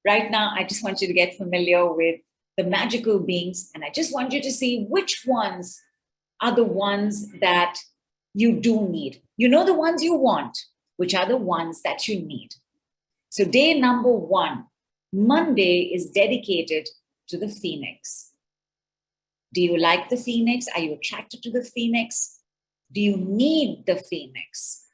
Right now, I just want you to get familiar with the magical beings, and I just want you to see which ones are the ones that you do need. You know the ones you want, which are the ones that you need. So day number 1, Monday, is dedicated to the Phoenix. Do you like the Phoenix? Are you attracted to the Phoenix? Do you need the Phoenix?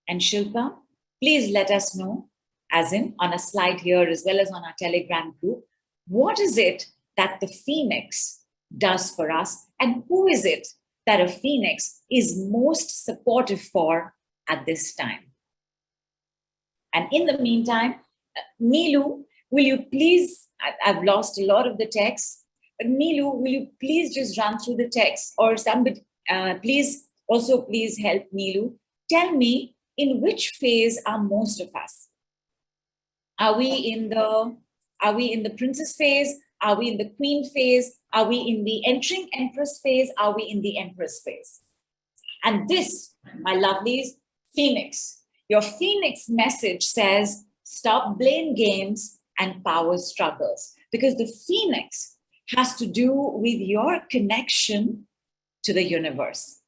And Shilpa, please let us know, as in on a slide here as well as on our Telegram group, what is it that the Phoenix does for us, and who is it that a Phoenix is most supportive for at this time? And in the meantime, Neelu, will you please, I've lost a lot of the text, but Neelu, will you please just run through the text, or somebody, please help Neelu. Tell me, in which phase are most of us? Are we in the princess phase? Are we in the queen phase? Are we in the entering empress phase? Are we in the empress phase? And this, my lovelies, Phoenix. Your Phoenix message says, stop blame games and power struggles. Because the Phoenix has to do with your connection to the universe.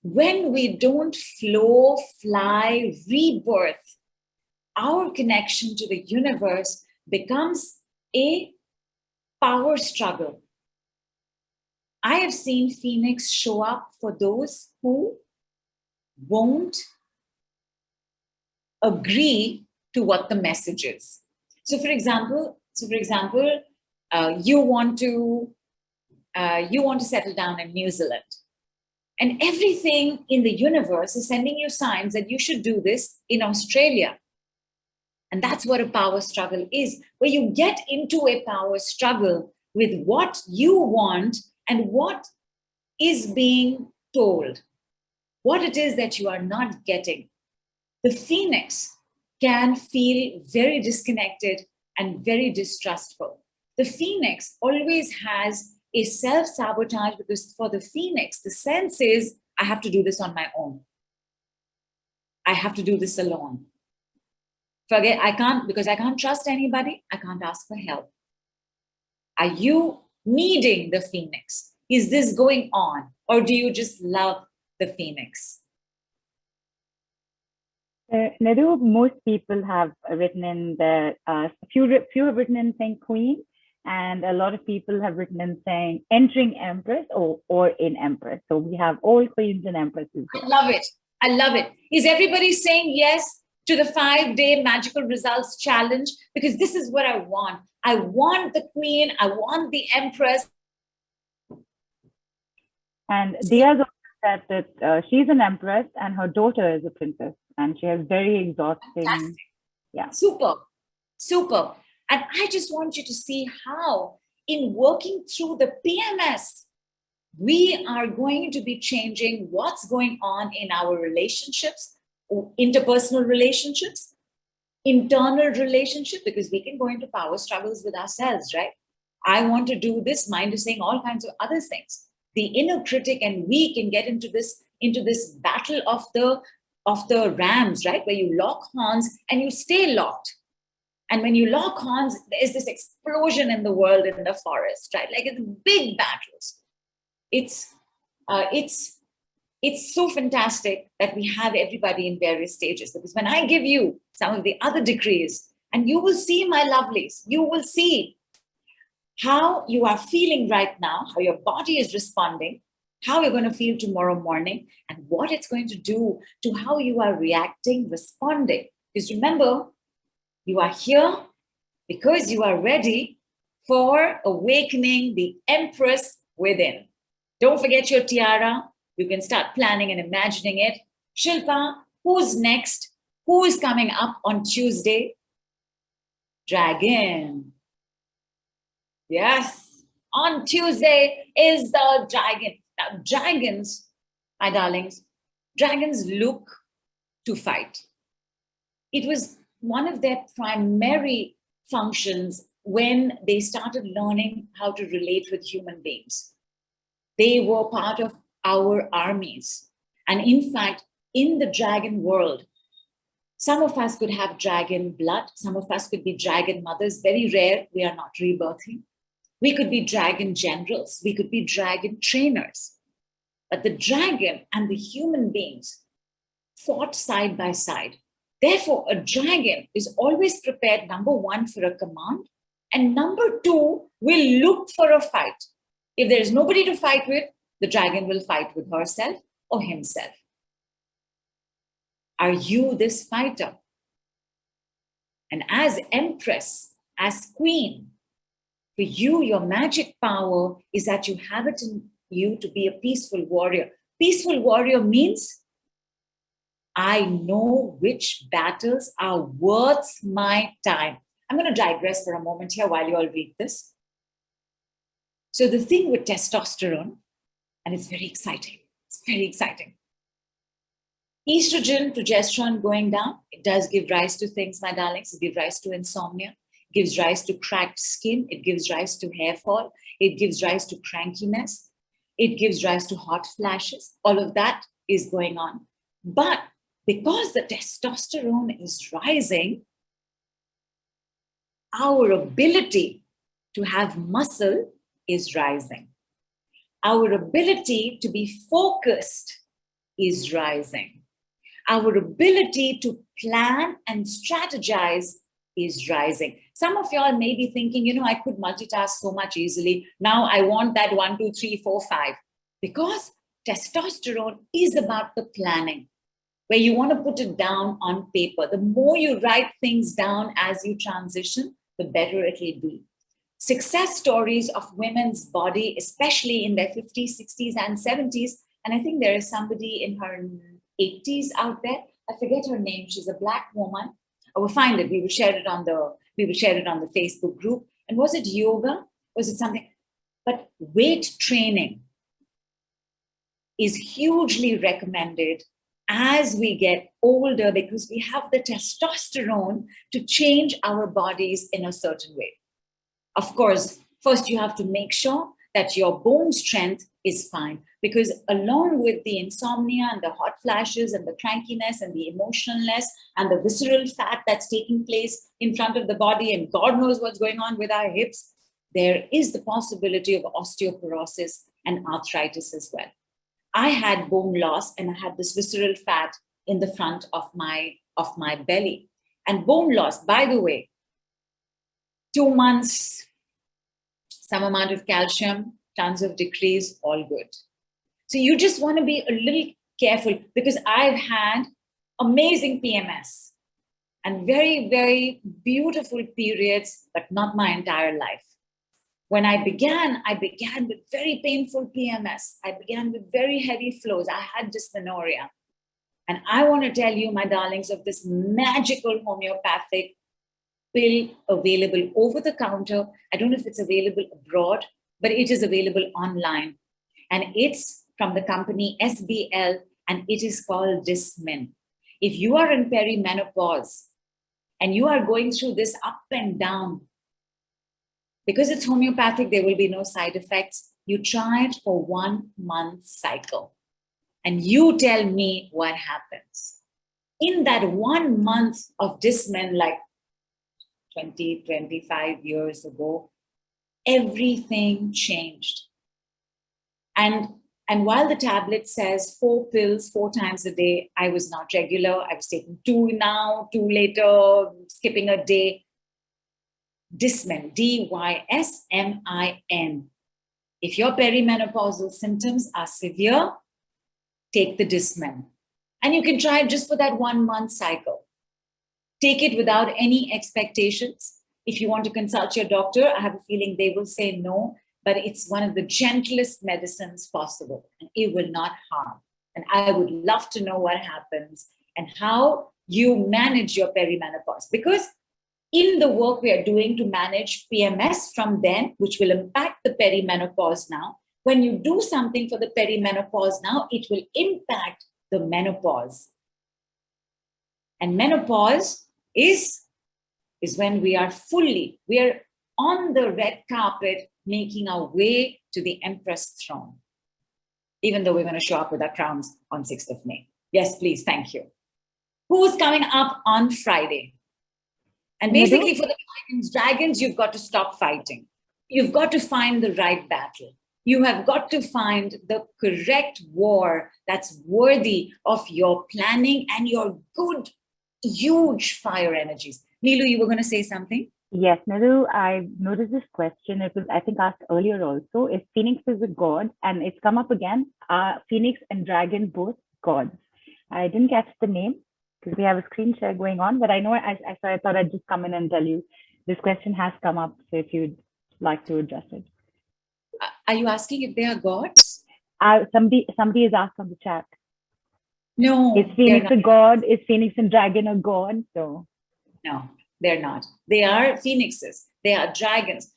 When we don't flow, fly, rebirth, our connection to the universe becomes a power struggle. I have seen Phoenix show up for those who won't agree to what the message is. So for example, you want to settle down in New Zealand, and everything in the universe is sending you signs that you should do this in Australia. And that's what a power struggle is, where you get into a power struggle with what you want and what is being told, what it is that you are not getting. The Phoenix can feel very disconnected and very distrustful. The Phoenix always has a self-sabotage, because for the Phoenix, the sense is, I have to do this on my own. I have to do this alone. Because I can't trust anybody, I can't ask for help. Are you needing the Phoenix? Is this going on? Or do you just love the Phoenix? Nidhu, most people have written in the, few have written in saying Queen, and a lot of people have written in saying entering Empress or in Empress. So we have all Queens and Empresses. I love it. I love it. Is everybody saying yes to the 5-day magical results challenge? Because this is what I want. I want the Queen. I want the Empress. And Dia's also said that she's an Empress and her daughter is a princess, and she has very exhausting. Fantastic. Yeah. Super. And I just want you to see how, in working through the PMS, we are going to be changing what's going on in our relationships, interpersonal relationships, internal relationship, because we can go into power struggles with ourselves, right? I want to do this, mind is saying all kinds of other things. The inner critic and we can get into this battle of the rams, right? Where you lock horns and you stay locked. And when you lock horns, there's this explosion in the world, in the forest, right? Like it's big battles. It's so fantastic that we have everybody in various stages, because when I give you some of the other decrees, and you will see, my lovelies, you will see how you are feeling right now, how your body is responding, how you're going to feel tomorrow morning, and what it's going to do to how you are reacting, responding. Because remember, you are here because you are ready for awakening the Empress within. Don't forget your tiara. You can start planning and imagining it. Shilpa, who's next? Who is coming up on Tuesday? Dragon. Yes, on Tuesday is the dragon. Now, dragons, my darlings, dragons look to fight. It was one of their primary functions when they started learning how to relate with human beings. They were part of our armies. And in fact, in the dragon world, Some of us could have dragon blood. Some of us could be dragon mothers. Very rare, we are not rebirthing. We could be dragon generals. We could be dragon trainers. But the dragon and the human beings fought side by side. Therefore, a dragon is always prepared, number one, for a command, and number two, will look for a fight. If there is nobody to fight with, the dragon will fight with herself or himself. Are you this fighter? And as Empress, as Queen, for you, your magic power is that you have it in you to be a peaceful warrior. Peaceful warrior means I know which battles are worth my time. I'm going to digress for a moment here while you all read this. So the thing with testosterone, and it's very exciting. It's very exciting. Estrogen, progesterone going down, it does give rise to things, my darlings. It gives rise to insomnia. It gives rise to cracked skin. It gives rise to hair fall. It gives rise to crankiness. It gives rise to hot flashes. All of that is going on. But because the testosterone is rising, our ability to have muscle is rising. Our ability to be focused is rising. Our ability to plan and strategize is rising. Some of y'all may be thinking, I could multitask so much easily. Now I want that 1, 2, 3, 4, 5. Because testosterone is about the planning, where you want to put it down on paper. The more you write things down as you transition, the better it will be. Success stories of women's body, especially in their 50s, 60s, and 70s. And I think there is somebody in her 80s out there. I forget her name. She's a Black woman. I will find it. We will share it on the Facebook group. And was it yoga? Was it something? But weight training is hugely recommended as we get older because we have the testosterone to change our bodies in a certain way. Of course, first you have to make sure that your bone strength is fine, because along with the insomnia and the hot flashes and the crankiness and the emotionalness and the visceral fat that's taking place in front of the body, and God knows what's going on with our hips, there is the possibility of osteoporosis and arthritis as well. I had bone loss and I had this visceral fat in the front of my belly. And bone loss, by the way, 2 months, some amount of calcium, tons of decrease, all good. So you just want to be a little careful, because I've had amazing PMS and very, very beautiful periods, but not my entire life. When I began with very painful PMS. I began with very heavy flows. I had dysmenorrhea. And I want to tell you, my darlings, of this magical homeopathic pill available over the counter. I don't know if it's available abroad, but it is available online. And it's from the company SBL, and it is called Dismin. If you are in perimenopause and you are going through this up and down, because it's homeopathic, there will be no side effects. You try it for 1 month cycle and you tell me what happens. In that 1 month of Dismin, like 20, 25 years ago, everything changed. And while the tablet says 4 pills 4 times a day, I was not regular. I was taking 2 now, 2 later, skipping a day. Dismin, Dysmin. If your perimenopausal symptoms are severe, take the Dismin. And you can try it just for that 1 month cycle. Take it without any expectations. If you want to consult your doctor, I have a feeling they will say no, but it's one of the gentlest medicines possible, and it will not harm. And I would love to know what happens and how you manage your perimenopause, because in the work we are doing to manage PMS from then, which will impact the perimenopause now, when you do something for the perimenopause now, it will impact the menopause. And menopause is when we are on the red carpet making our way to the Empress throne, even though we're going to show up with our crowns on 6th of May. Yes, please. Thank you. Who's coming up on Friday? And Nidhu? basically, for the dragons, you've got to stop fighting. You've got to find the right battle. You have got to find the correct war that's worthy of your planning and your good, huge fire energies. Neelu, you were going to say something? Yes, Nidhu, I noticed this question. It was, I think, asked earlier also. If Phoenix is a god, and it's come up again, Phoenix and dragon both gods. I didn't catch the name because we have a screen share going on, but I know so I thought I'd just come in and tell you this question has come up. So if you'd like to address it. Are you asking if they are gods? Somebody has asked on the chat. No. Is Phoenix a god? Is Phoenix and dragon a god? So no, they're not. They are phoenixes. They are dragons.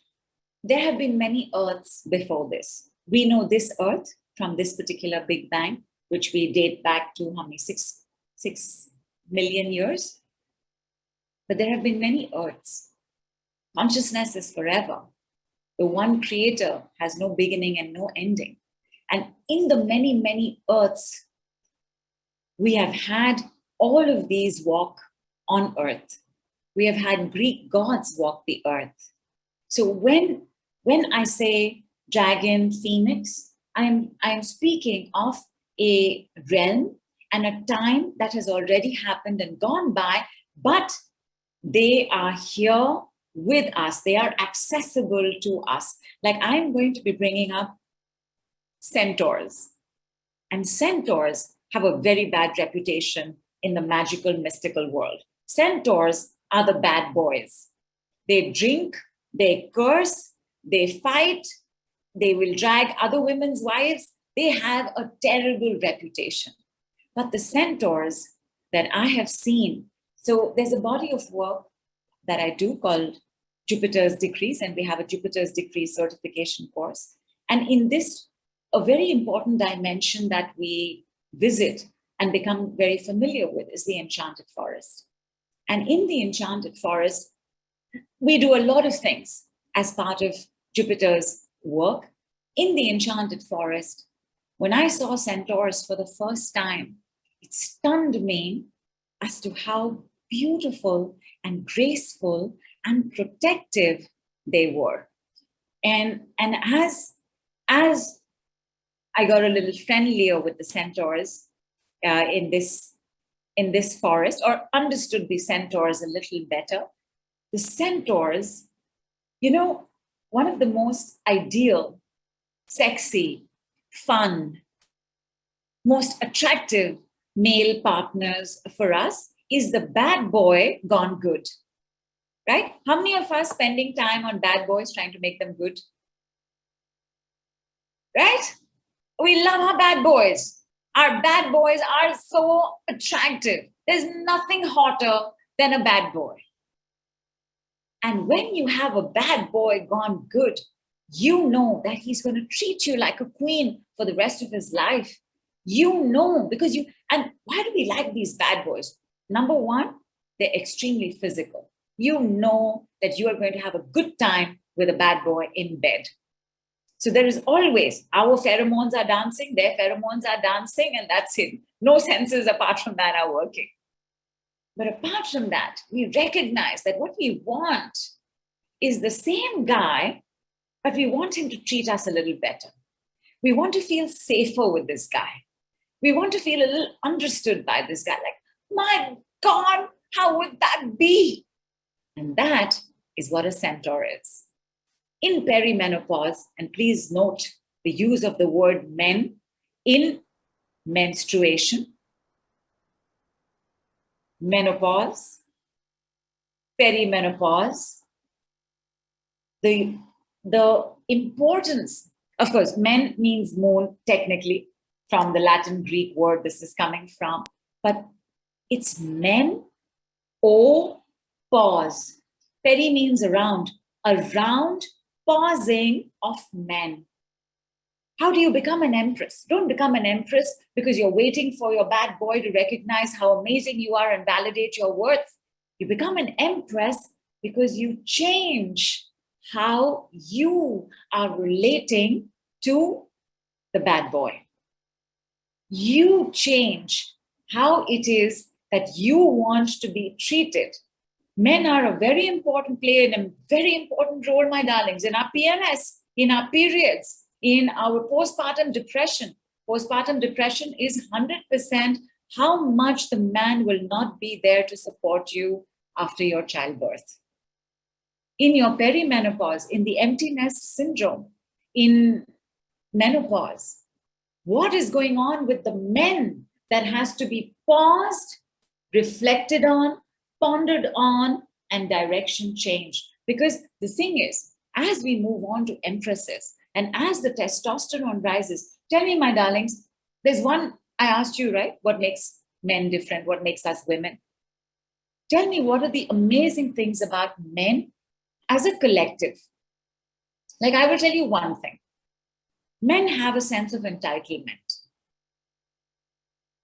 There have been many earths before this. We know this earth from this particular Big Bang, which we date back to how many? 6 million years. But there have been many earths. Consciousness is forever. The one creator has no beginning and no ending. And in the many, many earths, we have had all of these walk on earth. We have had Greek gods walk the earth. So when I say dragon, phoenix, I am speaking of a realm and a time that has already happened and gone by, but they are here with us. They are accessible to us. Like I'm going to be bringing up centaurs. And centaurs have a very bad reputation in the magical, mystical world. Centaurs are the bad boys. They drink, they curse, they fight, they will drag other women's wives. They have a terrible reputation. But the centaurs that I have seen, so there's a body of work that I do called Jupiter's Decrees, and we have a Jupiter's Decrees certification course. And in this, a very important dimension that we visit and become very familiar with is the enchanted forest. And in the enchanted forest, we do a lot of things as part of Jupiter's work. In the enchanted forest, when I saw centaurs for the first time, it stunned me as to how beautiful and graceful and protective they were. And as I got a little friendlier with the centaurs in this forest, or understood the centaurs a little better, the centaurs, one of the most ideal, sexy, fun, most attractive male partners for us is the bad boy gone good, right? How many of us spending time on bad boys trying to make them good? Right? We love our bad boys. Our bad boys are so attractive. There's nothing hotter than a bad boy. And when you have a bad boy gone good, you know that he's going to treat you like a queen for the rest of his life. And why do we like these bad boys? Number one, they're extremely physical. You know that you are going to have a good time with a bad boy in bed. So there is always, our pheromones are dancing, their pheromones are dancing, and that's it. No senses apart from that are working. But apart from that, we recognize that what we want is the same guy, but we want him to treat us a little better. We want to feel safer with this guy. We want to feel a little understood by this guy. Like, my God, how would that be? And that is what a centaur is. In perimenopause, and please note the use of the word men in menstruation, menopause, perimenopause, the importance, of course, men means moon technically, from the Latin Greek word this is coming from, but it's men or pause. Peri means around pausing of men. How do you become an empress? Don't become an empress because you're waiting for your bad boy to recognize how amazing you are and validate your worth. You become an empress because you change how you are relating to the bad boy. You change how it is that you want to be treated. Men are a very important player in a very important role, my darlings, in our PMS, in our periods, in our postpartum depression. Postpartum depression is 100% how much the man will not be there to support you after your childbirth. In your perimenopause, in the empty nest syndrome, in menopause, what is going on with the men that has to be paused, reflected on, pondered on, and direction changed? Because the thing is, as we move on to empresses and as the testosterone rises, tell me, my darlings, there's one, I asked you, right? What makes men different? What makes us women? Tell me, what are the amazing things about men as a collective? Like, I will tell you one thing. Men have a sense of entitlement.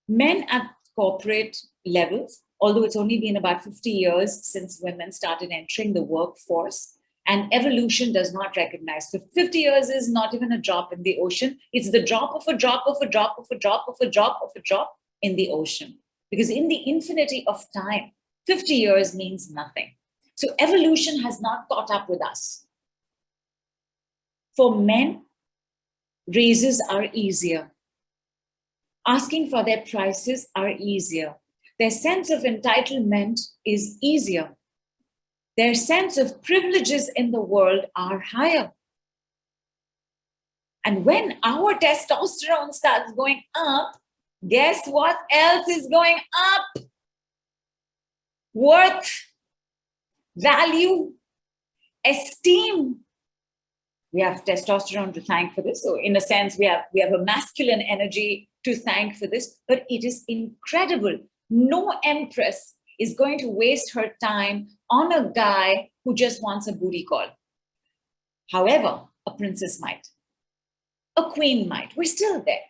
Men at corporate levels, although it's only been about 50 years since women started entering the workforce, and evolution does not recognize. So 50 years is not even a drop in the ocean. It's the drop of a drop of a drop of a drop of a drop of a drop in the ocean. Because in the infinity of time, 50 years means nothing. So evolution has not caught up with us. For men, raises are easier. Asking for their prices are easier. Their sense of entitlement is easier. Their sense of privileges in the world are higher. And when our testosterone starts going up, guess what else is going up? Worth, value, esteem. We have testosterone to thank for this. So in a sense, we have a masculine energy to thank for this, but it is incredible. No empress is going to waste her time on a guy who just wants a booty call. However, a princess might, a queen might. We're still there.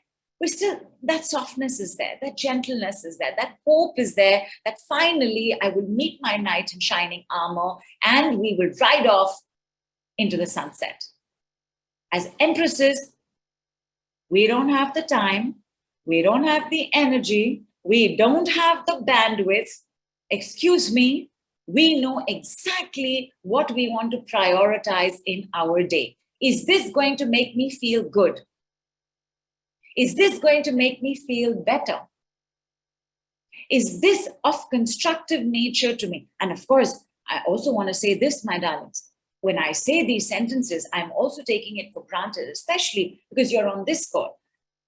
That softness is there, that gentleness is there, that hope is there, that finally I will meet my knight in shining armor and we will ride off into the sunset. As empresses, we don't have the time, we don't have the energy, we don't have the bandwidth. Excuse me, we know exactly what we want to prioritize in our day. Is this going to make me feel good? Is this going to make me feel better? Is this of constructive nature to me? And of course, I also want to say this, my darlings. When I say these sentences, I'm also taking it for granted, especially because you're on this call,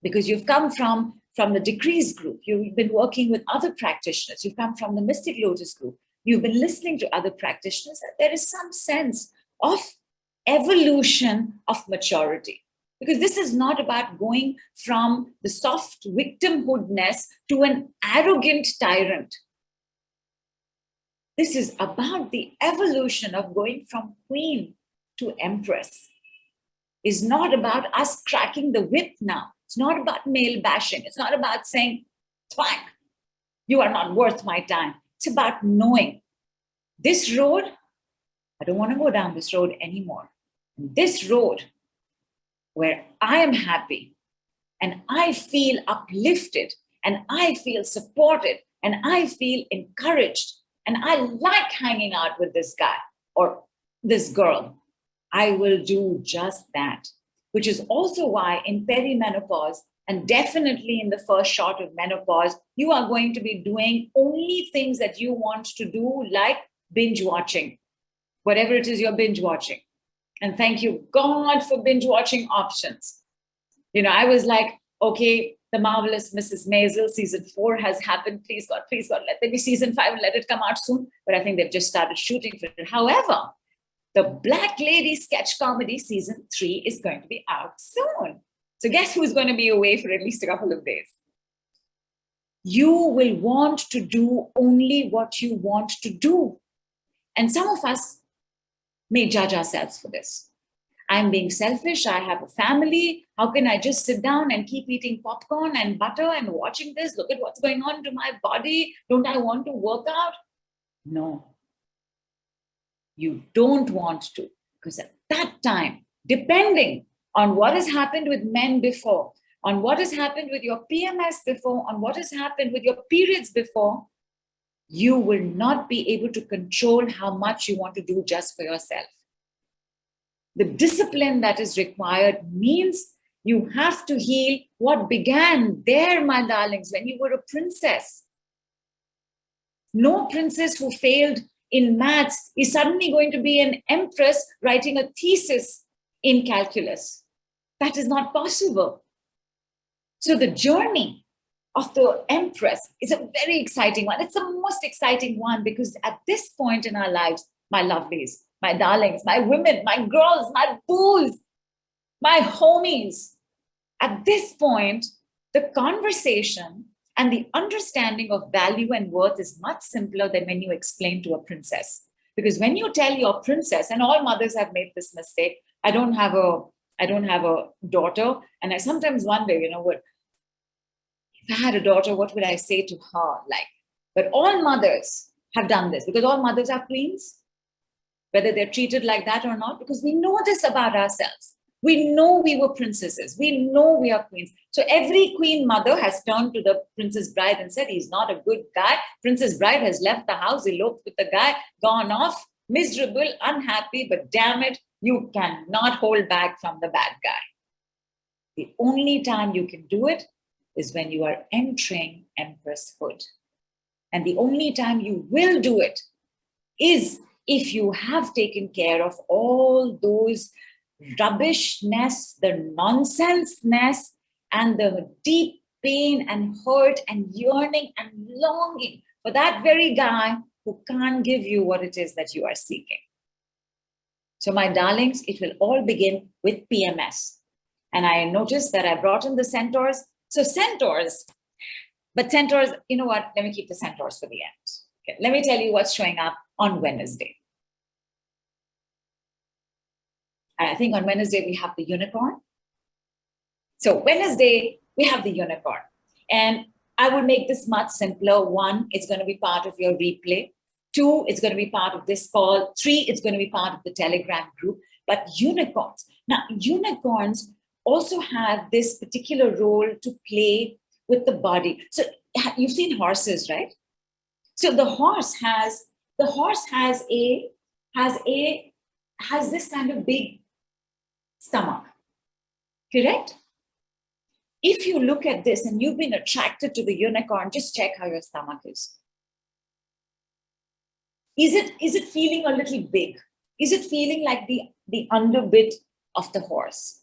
because you've come from the Decrease group, you've been working with other practitioners, you've come from the Mystic Lotus group, you've been listening to other practitioners, that there is some sense of evolution of maturity. Because this is not about going from the soft victimhoodness to an arrogant tyrant. This is about the evolution of going from queen to empress. It's not about us cracking the whip now. It's not about male bashing. It's not about saying, twang, you are not worth my time. It's about knowing this road, I don't want to go down this road anymore. This road where I am happy and I feel uplifted and I feel supported and I feel encouraged and I like hanging out with this guy or this girl, I will do just that. Which is also why in perimenopause, and definitely in the first shot of menopause, you are going to be doing only things that you want to do, like binge watching, whatever it is you're binge watching. And thank you, God, for binge watching options. You know, I was like, okay, The Marvelous Mrs. Maisel, season 4 has happened. Please God, let there be season 5 and let it come out soon. But I think they've just started shooting for it. However, the Black Lady sketch comedy season 3 is going to be out soon. So guess who's going to be away for at least a couple of days? You will want to do only what you want to do. And some of us may judge ourselves for this. I'm being selfish. I have a family. How can I just sit down and keep eating popcorn and butter and watching this? Look at what's going on to my body. Don't I want to work out? No. You don't want to, because at that time, depending on what has happened with men before, on what has happened with your PMS before, on what has happened with your periods before, you will not be able to control how much you want to do just for yourself. The discipline that is required means you have to heal what began there, my darlings, when you were a princess. No princess who failed in maths is suddenly going to be an empress writing a thesis in calculus. That is not possible. So the journey of the empress is a very exciting one. It's the most exciting one because at this point in our lives, my lovelies, my darlings, my women, my girls, my boos, my homies, at this point, the conversation and the understanding of value and worth is much simpler than when you explain to a princess. Because when you tell your princess, and all mothers have made this mistake, I don't have a daughter, and I sometimes wonder, what if I had a daughter, what would I say to her? But all mothers have done this because all mothers are queens, whether they're treated like that or not, because we know this about ourselves. We know we were princesses. We know we are queens. So every queen mother has turned to the princess bride and said, he's not a good guy. Princess bride has left the house, eloped with the guy, gone off, miserable, unhappy, but damn it, you cannot hold back from the bad guy. The only time you can do it is when you are entering empresshood. And the only time you will do it is if you have taken care of all those rubbishness, the nonsenseness, and the deep pain and hurt and yearning and longing for that very guy who can't give you what it is that you are seeking. So my darlings, it will all begin with PMS. And I noticed that I brought in the centaurs. So centaurs, but centaurs, you know what? Let me keep the centaurs for the end. Okay, let me tell you what's showing up on Wednesday. And I think on Wednesday, we have the unicorn. So Wednesday, we have the unicorn. And I will make this much simpler. 1, it's going to be part of your replay. 2, it's going to be part of this call. 3, it's going to be part of the Telegram group. But unicorns. Now, unicorns also have this particular role to play with the body. So you've seen horses, right? So the horse has this kind of big stomach, correct? If you look at this and you've been attracted to the unicorn, just check how your stomach is. Is it feeling a little big? Is it feeling like the underbit of the horse?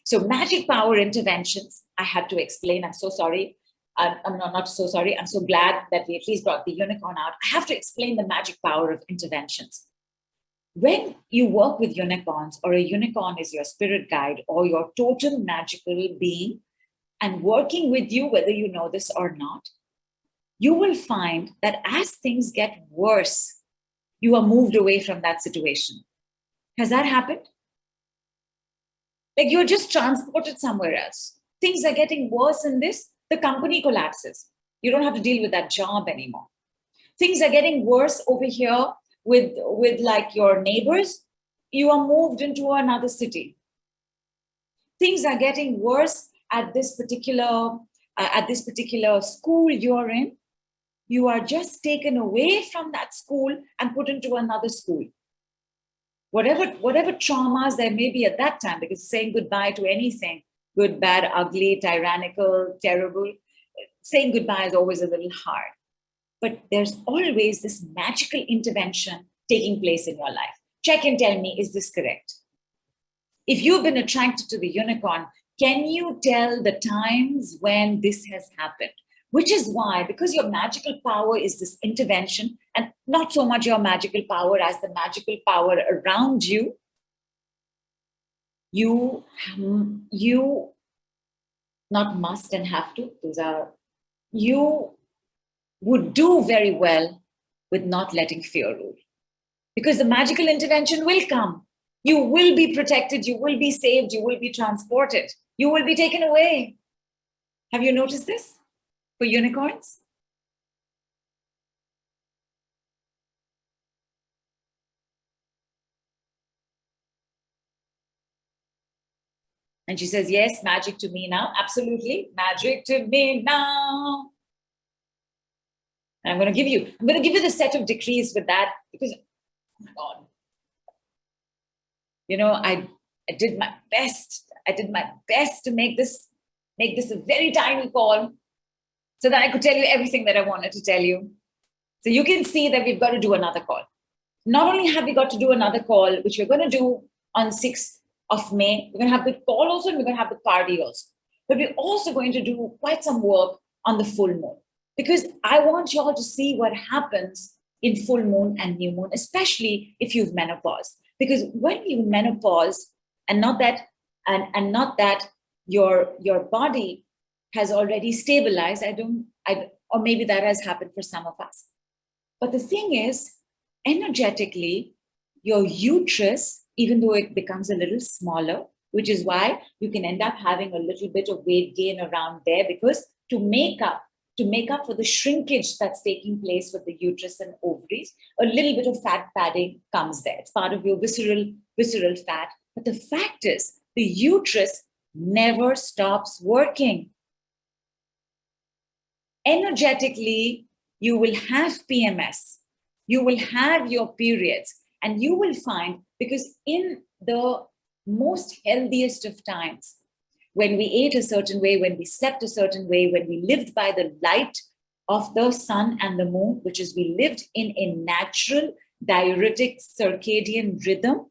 So magic power interventions, I had to explain. I'm so sorry. I'm not so sorry. I'm so glad that we at least brought the unicorn out. I have to explain the magic power of interventions. When you work with unicorns, or a unicorn is your spirit guide or your totem magical being, and working with you, whether you know this or not, you will find that as things get worse, you are moved away from that situation. Has that happened? Like you're just transported somewhere else. Things are getting worse in this, the company collapses. You don't have to deal with that job anymore. Things are getting worse over here with like your neighbors. You are moved into another city. Things are getting worse at this particular school you're in. You are just taken away from that school and put into another school. Whatever traumas there may be at that time, because saying goodbye to anything, good, bad, ugly, tyrannical, terrible, saying goodbye is always a little hard. But there's always this magical intervention taking place in your life. Check and tell me, is this correct? If you've been attracted to the unicorn, can you tell the times when this has happened? Which is why, because your magical power is this intervention, and not so much your magical power as the magical power around you, you not must and have to, you would do very well with not letting fear rule. Because the magical intervention will come. You will be protected, you will be saved, you will be transported, you will be taken away. Have you noticed this for unicorns? And she says, yes, magic to me now. Absolutely, magic to me now. And I'm going to give you the set of decrees with that, because, oh my God, I did my best. I did my best to make this a very tiny call so that I could tell you everything that I wanted to tell you. So you can see that we've got to do another call. Not only have we got to do another call, which we're going to do on 6th of May, we're going to have the call also, and we're going to have the party also. But we're also going to do quite some work on the full moon, because I want you all to see what happens in full moon and new moon, especially if you've menopause. Because when you menopause, and not that your body has already stabilized, or maybe that has happened for some of us. But the thing is, energetically, your uterus, even though it becomes a little smaller, which is why you can end up having a little bit of weight gain around there, because to make up for the shrinkage that's taking place with the uterus and ovaries, a little bit of fat padding comes there. It's part of your visceral fat. But the fact is, the uterus never stops working. Energetically, you will have PMS, you will have your periods, and you will find, because in the most healthiest of times, when we ate a certain way, when we slept a certain way, when we lived by the light of the sun and the moon, which is we lived in a natural diuretic circadian rhythm,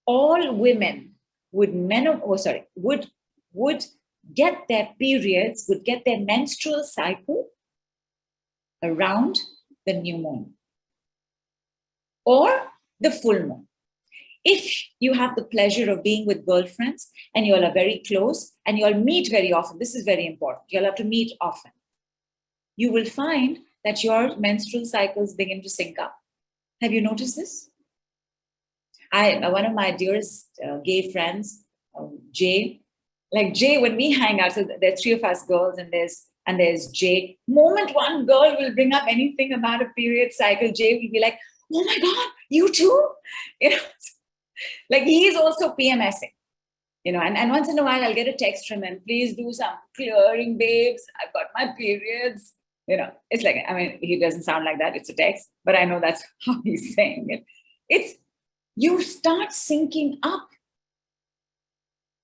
all women would get their periods, would get their menstrual cycle around the new moon or the full moon. If you have the pleasure of being with girlfriends and you all are very close and you all meet very often, this is very important, you'll have to meet often, you will find that your menstrual cycles begin to sync up. Have you noticed this? One of my dearest gay friends, Jay, when we hang out, so there are 3 of us girls and there's Jay. Moment one girl will bring up anything about a period cycle, Jay will be like, oh my God, you too? Like he is also PMSing, and once in a while I'll get a text from him, please do some clearing, babes. I've got my periods. It's like, he doesn't sound like that. It's a text, but I know that's how he's saying it. It's, you start syncing up.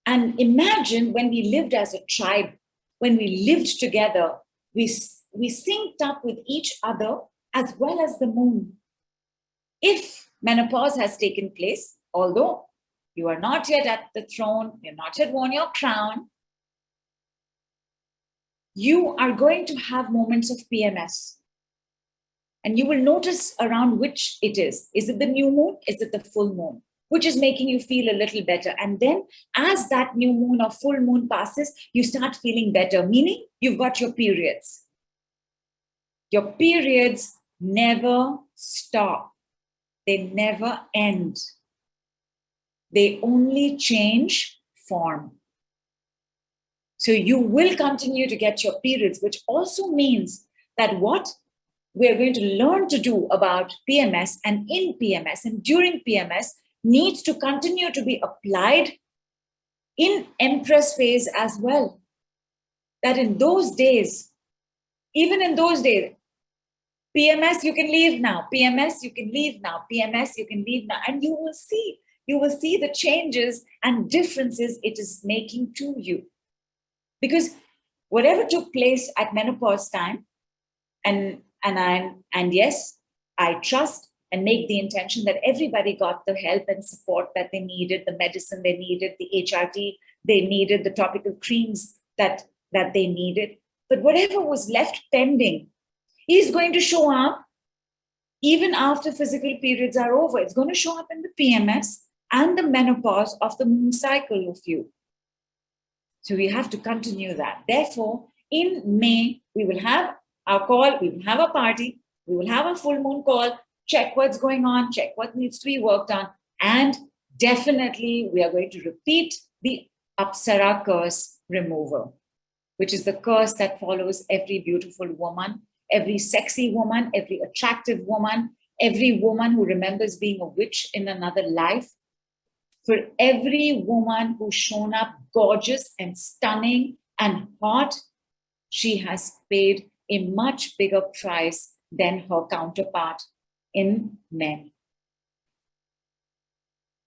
And imagine when we lived as a tribe, when we lived together, we synced up with each other as well as the moon. If menopause has taken place, although you are not yet at the throne, you're not yet worn your crown, you are going to have moments of PMS. And you will notice around which it is. Is it the new moon? Is it the full moon? Which is making you feel a little better. And then as that new moon or full moon passes, you start feeling better, meaning you've got your periods. Your periods never stop. They never end. They only change form. So you will continue to get your periods, which also means that what we're going to learn to do about PMS and in PMS and during PMS needs to continue to be applied in Empress phase as well. That in those days, even in those days, PMS, you can leave now. PMS, you can leave now. PMS, you can leave now. And you will see the changes and differences it is making to you. Because whatever took place at menopause time, and yes, I trust and make the intention that everybody got the help and support that they needed, the medicine they needed, the HRT they needed, the topical creams that they needed. But whatever was left pending is going to show up even after physical periods are over. It's going to show up in the PMS and the menopause of the moon cycle of you. So we have to continue that. Therefore, in May, we will have our call, we will have a party, we will have a full moon call, check what's going on, check what needs to be worked on. And definitely we are going to repeat the Apsara curse removal, which is the curse that follows every beautiful woman, every sexy woman, every attractive woman, every woman who remembers being a witch in another life. For every woman who's shown up gorgeous and stunning and hot, she has paid a much bigger price than her counterpart in men.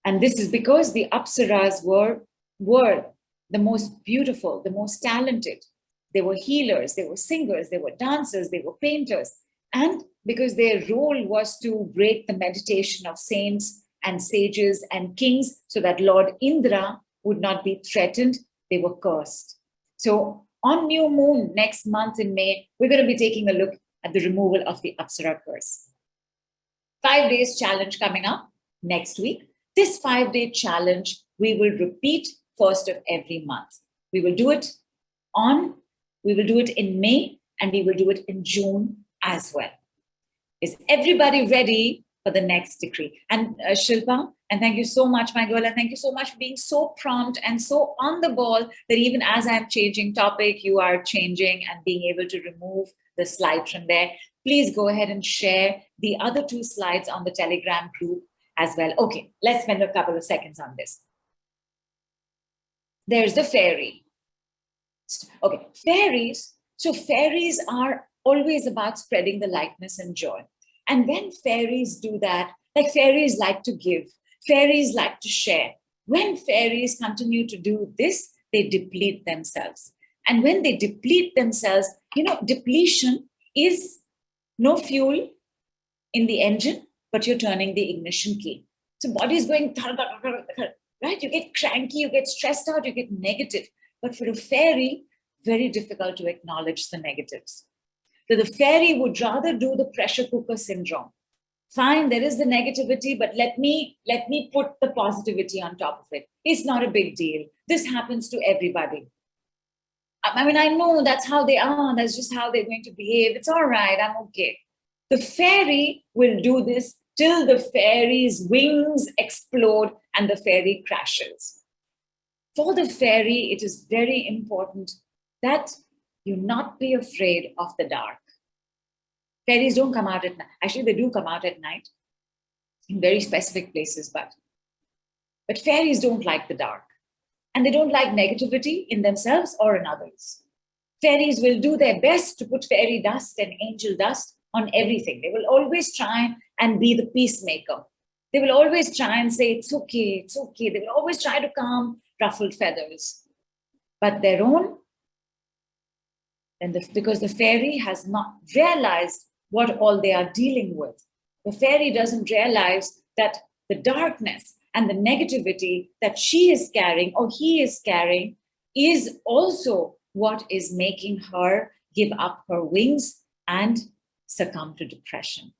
And this is because the Apsaras were the most beautiful, the most talented. They were healers, they were singers, they were dancers, they were painters. And because their role was to break the meditation of saints and sages and kings so that Lord Indra would not be threatened, they were cursed. So on new moon next month in May, we're going to be taking a look at the removal of the Apsara curse. 5 days challenge coming up next week. This 5-day challenge, we will repeat first of every month. We will do it in May, and we will do it in June as well. Is everybody ready for the next decree? And Shilpa, and thank you so much, my girl, and thank you so much for being so prompt and so on the ball that even as I'm changing topic, you are changing and being able to remove the slide from there. Please go ahead and share the other 2 slides on the Telegram group as well. Okay, let's spend a couple of seconds on this. There's the fairy. Okay, fairies. So fairies are always about spreading the lightness and joy. And when fairies do that, like fairies like to give, fairies like to share. When fairies continue to do this, they deplete themselves. And when they deplete themselves, depletion is no fuel in the engine, but you're turning the ignition key. So body is going, right? You get cranky, you get stressed out, you get negative. But for a fairy, very difficult to acknowledge the negatives. So the fairy would rather do the pressure cooker syndrome. Fine, there is the negativity, but let me put the positivity on top of it. It's not a big deal. This happens to everybody. I mean, I know that's how they are. That's just how they're going to behave. It's all right. I'm okay. The fairy will do this till the fairy's wings explode and the fairy crashes. For the fairy, it is very important that you not be afraid of the dark. Fairies don't come out at night. Actually, they do come out at night in very specific places, but fairies don't like the dark. And they don't like negativity in themselves or in others. Fairies will do their best to put fairy dust and angel dust on everything. They will always try and be the peacemaker. They will always try and say, it's okay, it's okay. They will always try to calm ruffled feathers. But their own, because the fairy has not realized what all they are dealing with. The fairy doesn't realize that the darkness and the negativity that she is carrying or he is carrying is also what is making her give up her wings and succumb to depression.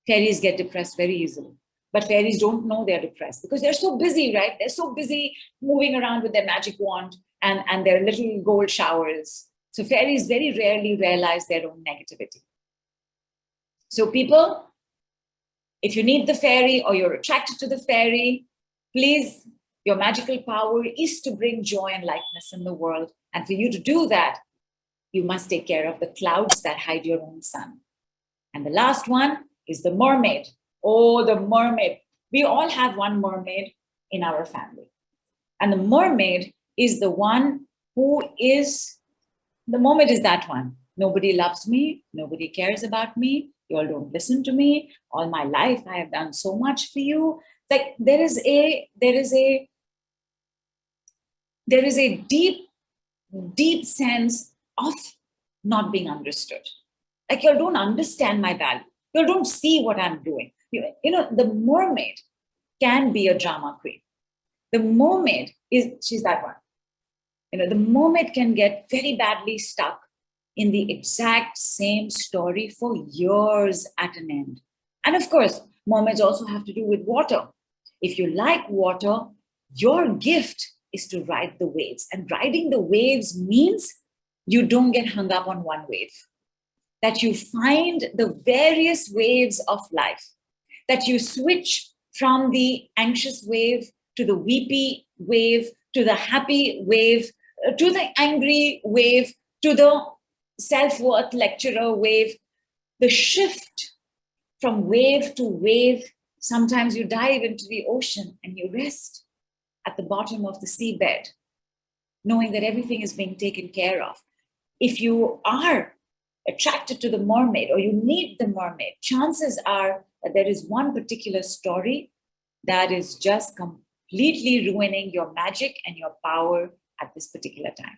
Fairies get depressed very easily, but fairies don't know they're depressed because they're so busy, right? They're so busy moving around with their magic wand and their little gold showers. So fairies very rarely realize their own negativity. So people, if you need the fairy or you're attracted to the fairy, please, your magical power is to bring joy and lightness in the world. And for you to do that, you must take care of the clouds that hide your own sun. And the last one is the mermaid. Oh, the mermaid. We all have one mermaid in our family. And the mermaid is the one the mermaid is that one. Nobody loves me. Nobody cares about me. You all don't listen to me. All my life, I have done so much for you. Like there is a deep, deep sense of not being understood. Like you all don't understand my value. You all don't see what I'm doing. The mermaid can be a drama queen. The mermaid she's that one. The mermaid can get very badly stuck in the exact same story for years at an end. And of course, mermaids also have to do with water. If you like water, your gift is to ride the waves. And riding the waves means you don't get hung up on one wave. That you find the various waves of life. That you switch from the anxious wave to the weepy wave, to the happy wave, to the angry wave, to the self-worth lecturer wave. The shift from wave to wave, sometimes you dive into the ocean and you rest at the bottom of the seabed, knowing that everything is being taken care of. if you are attracted to the mermaid or you need the mermaid, chances are that there is one particular story that is just completely ruining your magic and your power at this particular time.